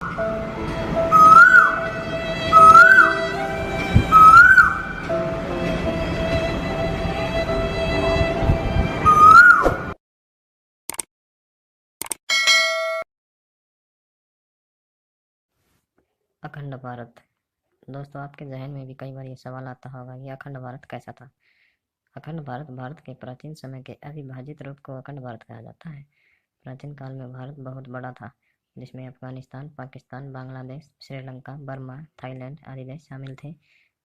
अखंड भारत। दोस्तों, आपके जहन में भी कई बार ये सवाल आता होगा कि अखंड भारत कैसा था। अखंड भारत भारत के प्राचीन समय के अविभाजित रूप को अखंड भारत कहा जाता है। प्राचीन काल में भारत बहुत बड़ा था, जिसमें अफगानिस्तान, पाकिस्तान, बांग्लादेश, श्रीलंका, बर्मा, थाईलैंड आदि देश शामिल थे।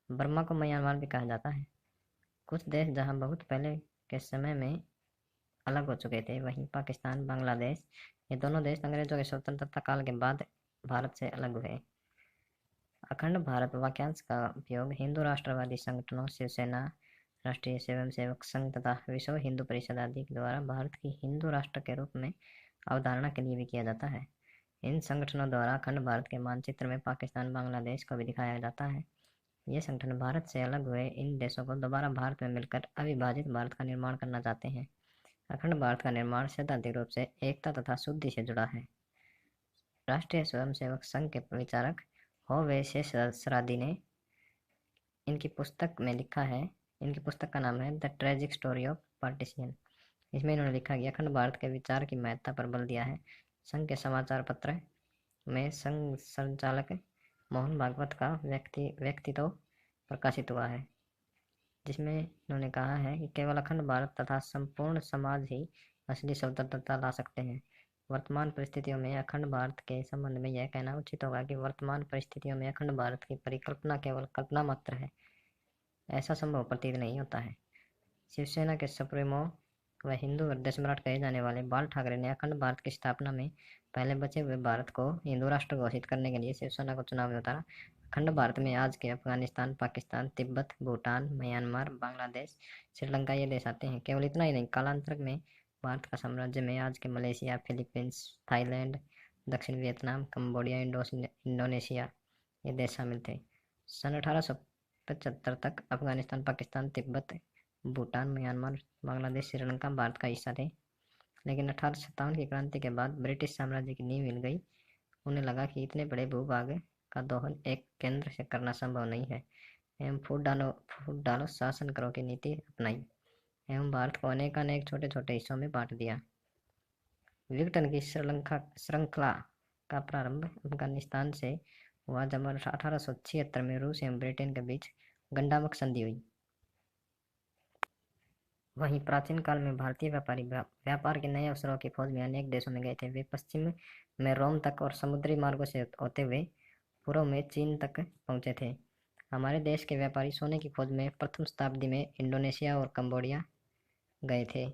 बर्मा को म्यांमार भी कहा जाता है। कुछ देश जहाँ बहुत पहले के समय में अलग हो चुके थे, वहीं पाकिस्तान, बांग्लादेश, ये दोनों देश अंग्रेजों के स्वतंत्रता काल के बाद भारत से अलग हुए। अखंड भारत वाक्यांश का उपयोग हिंदू राष्ट्रवादी संगठनों, शिवसेना, राष्ट्रीय स्वयंसेवक संघ तथा विश्व हिंदू परिषद आदि द्वारा भारत की हिंदू राष्ट्र के रूप में अवधारणा के लिए भी किया जाता है। इन संगठनों द्वारा अखंड भारत के मानचित्र में पाकिस्तान, बांग्लादेश को भी दिखाया जाता है। ये संगठन भारत से अलग हुए इन देशों को दोबारा भारत में मिलकर अविभाजित भारत का निर्माण करना चाहते हैं। अखंड भारत का निर्माण सैद्धांतिक रूप से एकता तथा शुद्धि से जुड़ा है। राष्ट्रीय स्वयंसेवक संघ के विचारक हो-वे सहस्रादी ने इनकी पुस्तक में लिखा है। इनकी पुस्तक का नाम है the tragic story of partition. इसमें इन्होंने लिखा कि अखंड भारत के विचार की महत्ता पर बल दिया है। संघ के समाचार पत्र में संघ संचालक मोहन भागवत का व्यक्तित्व प्रकाशित हुआ है, जिसमें इन्होंने कहा है कि केवल अखंड भारत तथा संपूर्ण समाज ही असली स्वतंत्रता ला सकते हैं। वर्तमान परिस्थितियों में अखंड भारत के संबंध में यह कहना उचित होगा कि वर्तमान परिस्थितियों में अखंड भारत की परिकल्पना केवल कल्पना मात्र है। ऐसा संभव प्रतीत नहीं होता है। शिवसेना के सुप्रीमो व हिंदू हृदय सम्राट कहे जाने वाले बाल ठाकरे ने अखंड भारत की स्थापना में पहले बचे हुए भारत को हिंदू राष्ट्र घोषित करने के लिए शिवसेना को चुनाव में उतारा। अखंड भारत में आज के अफगानिस्तान, पाकिस्तान, तिब्बत, भूटान, म्यांमार, बांग्लादेश, श्रीलंका ये देश आते हैं। केवल इतना ही नहीं, कालांतर में भारत का साम्राज्य में आज के मलेशिया, फिलीपींस, थाईलैंड, दक्षिण वियतनाम, कंबोडिया, इंडोनेशिया ये देश शामिल थे। सन 1875 तक अफगानिस्तान, पाकिस्तान, तिब्बत, भूटान, म्यांमार, बांग्लादेश, श्रीलंका भारत का हिस्सा थे। लेकिन 1857 की क्रांति के बाद ब्रिटिश साम्राज्य की नींव हिल गई। उन्हें लगा कि इतने बड़े भूभाग का दोहन एक केंद्र से करना संभव नहीं है, एवं फूट डालो शासन करो की नीति अपनाई एवं भारत को अनेक छोटे छोटे हिस्सों में बांट दिया। विघटन की श्रृंखला का प्रारंभ अफगानिस्तान से हुआ, जब 1876 में रूस एवं ब्रिटेन के बीच गंडामक संधि हुई। वहीं प्राचीन काल में भारतीय व्यापारी व्यापार के नए अवसरों की खोज में अनेक देशों में गए थे। वे पश्चिम में रोम तक और समुद्री मार्गों से होते हुए पूर्व में चीन तक पहुंचे थे। हमारे देश के व्यापारी सोने की खोज में प्रथम शताब्दी में इंडोनेशिया और कंबोडिया गए थे।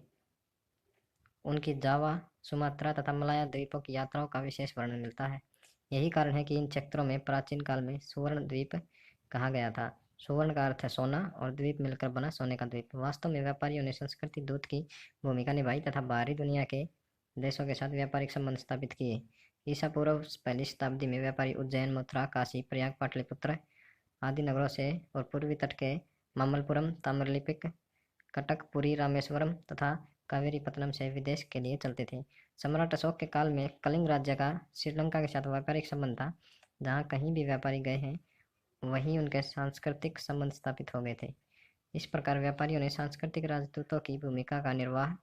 उनकी जावा, सुमात्रा तथा मलाया द्वीपों की यात्राओं का विशेष वर्णन मिलता है। यही कारण है कि इन क्षेत्रों में प्राचीन काल में सुवर्ण द्वीप कहा गया था। सुवर्ण का अर्थ है सोना और द्वीप मिलकर बना सोने का द्वीप। वास्तव में व्यापारियों ने संस्कृति दूत की भूमिका निभाई तथा बाहरी दुनिया के देशों के साथ व्यापारिक संबंध स्थापित किए। ईसा पूर्व पहली शताब्दी में व्यापारी उज्जैन, मथुरा, काशी, प्रयाग, पाटलिपुत्र आदि नगरों से और पूर्वी तट के मामल्लपुरम, ताम्रलिप्पिक, कटक, पुरी, रामेश्वरम तथा कावेरीपत्तनम से विदेश के लिए चलते थे। सम्राट अशोक के काल में कलिंग राज्य का श्रीलंका के साथ व्यापारिक संबंध था। जहाँ कहीं भी व्यापारी गए हैं, वहीं उनके सांस्कृतिक संबंध स्थापित हो गए थे। इस प्रकार व्यापारियों ने सांस्कृतिक राजदूतों की भूमिका का निर्वाह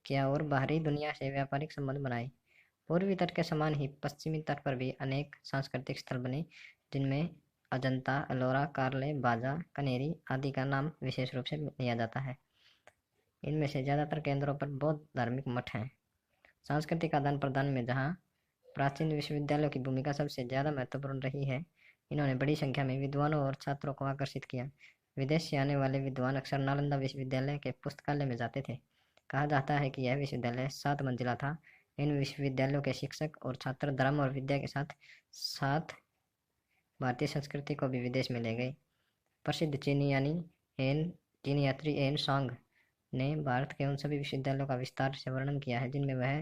किया और बाहरी दुनिया से व्यापारिक संबंध बनाए। पूर्वी तट के समान ही पश्चिमी तट पर भी अनेक सांस्कृतिक स्थल बने, जिनमें अजंता, एलोरा, कार्ले, बाजा, कनेरी आदि का नाम विशेष रूप से लिया जाता है। इनमें से ज्यादातर केंद्रों पर बौद्ध धार्मिक मठ हैं। सांस्कृतिक आदान प्रदान में जहाँ प्राचीन विश्वविद्यालयों की भूमिका सबसे ज्यादा महत्वपूर्ण रही है, इन्होंने बड़ी संख्या में विद्वानों और छात्रों को आकर्षित किया। विदेश से आने वाले विद्वान अक्सर नालंदा विश्वविद्यालय के पुस्तकालय में जाते थे। कहा जाता है कि यह विश्वविद्यालय 7 मंजिला था। इन विश्वविद्यालयों के शिक्षक और छात्र धर्म और विद्या के साथ साथ भारतीय संस्कृति को भी विदेश में ले गए। प्रसिद्ध चीनी यात्री एन सांग ने भारत के उन सभी विश्वविद्यालयों का विस्तार से वर्णन किया है जिनमें वह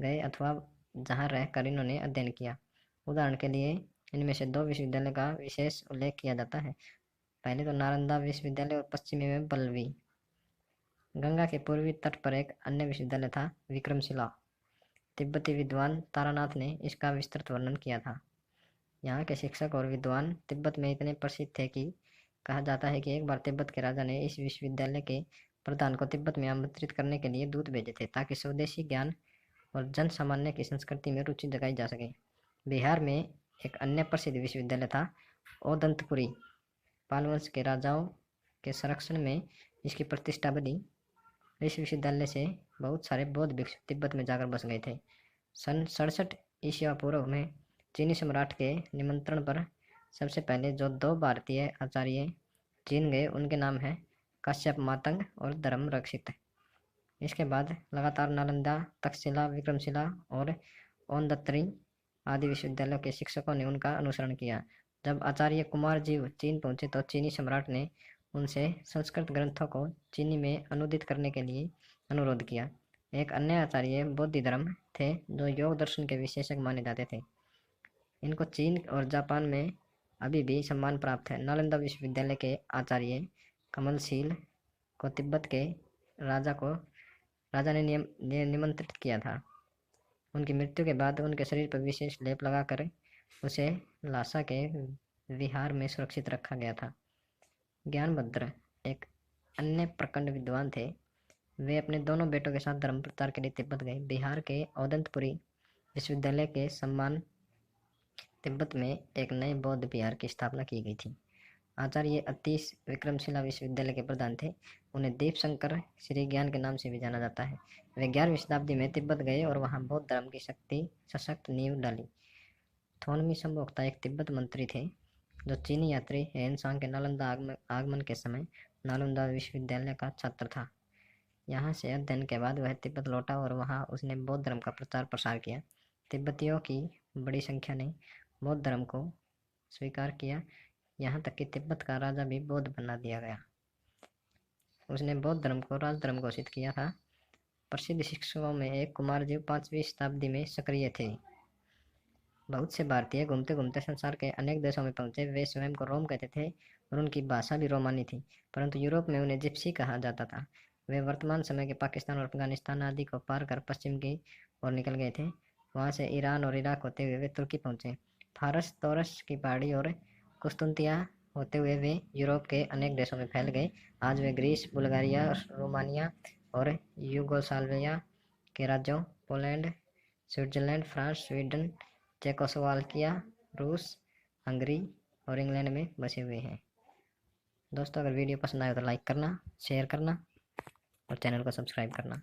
गए अथवा जहां रहकर इन्होंने अध्ययन किया। उदाहरण के लिए इनमें से 2 विश्वविद्यालय का विशेष उल्लेख किया जाता है। पहले तो नालंदा विश्वविद्यालय और पश्चिमी में बल्लवी। गंगा के पूर्वी तट पर एक अन्य विश्वविद्यालय था, विक्रमशिला। तिब्बती विद्वान तारानाथ ने इसका विस्तृत वर्णन किया था। यहाँ के शिक्षक और विद्वान तिब्बत में इतने प्रसिद्ध थे कि कहा जाता है कि एक बार तिब्बत के राजा ने इस विश्वविद्यालय के प्रधान को तिब्बत में आमंत्रित करने के लिए दूत भेजे थे ताकि स्वदेशी ज्ञान और जन सामान्य की संस्कृति में रुचि जगाई जा सके। बिहार में एक अन्य प्रसिद्ध विश्वविद्यालय था ओदंतपुरी। पाल वंश के राजाओं के संरक्षण में इसकी प्रतिष्ठा बढ़ी। इस विश्वविद्यालय से बहुत सारे बौद्ध भिक्षु तिब्बत में जाकर बस गए थे। सन 67 ईस्वी पूर्व में चीनी सम्राट के निमंत्रण पर सबसे पहले जो 2 भारतीय आचार्य चीन गए उनके नाम है काश्यप मातंग और धर्म रक्षित। इसके बाद लगातार नालंदा, तक्षशिला, विक्रमशिला और ओंदतरी आदि विश्वविद्यालयों के शिक्षकों ने उनका अनुसरण किया। जब आचार्य कुमार जीव चीन पहुंचे तो चीनी सम्राट ने उनसे संस्कृत ग्रंथों को चीनी में अनुदित करने के लिए अनुरोध किया। एक अन्य आचार्य बोधिधर्म थे जो योग दर्शन के विशेषज्ञ माने जाते थे। इनको चीन और जापान में अभी भी सम्मान प्राप्त है। नालंदा विश्वविद्यालय के आचार्य कमलशील को तिब्बत के राजा ने निमंत्रित किया था। उनकी मृत्यु के बाद उनके शरीर पर विशेष लेप लगाकर उसे लासा के विहार में सुरक्षित रखा गया था। ज्ञानभद्र एक अन्य प्रखंड विद्वान थे। वे अपने दोनों बेटों के साथ धर्म प्रचार के लिए तिब्बत गए। बिहार के औदंतपुरी विश्वविद्यालय के सम्मान तिब्बत में एक नए बौद्ध विहार की स्थापना की गई थी। आचार्य अतीश विक्रमशिला विश्वविद्यालय के प्रधान थे। उन्हें दीप शंकर श्री ज्ञान के नाम से भी जाना जाता है। वे 11वीं शताब्दी में तिब्बत गए और वहां बौद्ध धर्म की सशक्त नींव डाली। थोनमी संभोक्ता एक तिब्बत मंत्री थे जो चीनी यात्री हेनसांग के नालंदा आगमन के समय नालंदा विश्वविद्यालय का छात्र था। यहाँ से अध्ययन के बाद वह तिब्बत लौटा और वहाँ उसने बौद्ध धर्म का प्रचार प्रसार किया। तिब्बतियों की बड़ी संख्या ने बौद्ध धर्म को स्वीकार किया, यहाँ तक कि तिब्बत का राजा भी बौद्ध बना दिया गया। उसने बौद्ध धर्म को राजधर्म घोषित किया था। प्रसिद्ध शिक्षकों में एक कुमारजीव 5वीं शताब्दी में सक्रिय थे। बहुत से भारतीय घूमते घूमते संसार के अनेक देशों में पहुंचे। वे स्वयं को रोम कहते थे और उनकी भाषा भी रोमानी थी, परंतु यूरोप में उन्हें जिप्सी कहा जाता था। वे वर्तमान समय के पाकिस्तान और अफगानिस्तान आदि को पार कर पश्चिम की ओर निकल गए थे। वहां से ईरान और इराक होते हुए वे तुर्की पहुंचे। फारस तौरस की पहाड़ी और कुस्तुनतिया होते हुए वे यूरोप के अनेक देशों में फैल गए। आज वे ग्रीस, बुल्गारिया, रोमानिया और यूगोस्लाविया के राज्यों, Poland, Switzerland, France, Sweden, Czechoslovakia, रूस, हंगरी और इंग्लैंड में बसे हुए हैं। दोस्तों, अगर वीडियो पसंद आए तो लाइक करना, शेयर करना और चैनल को सब्सक्राइब करना।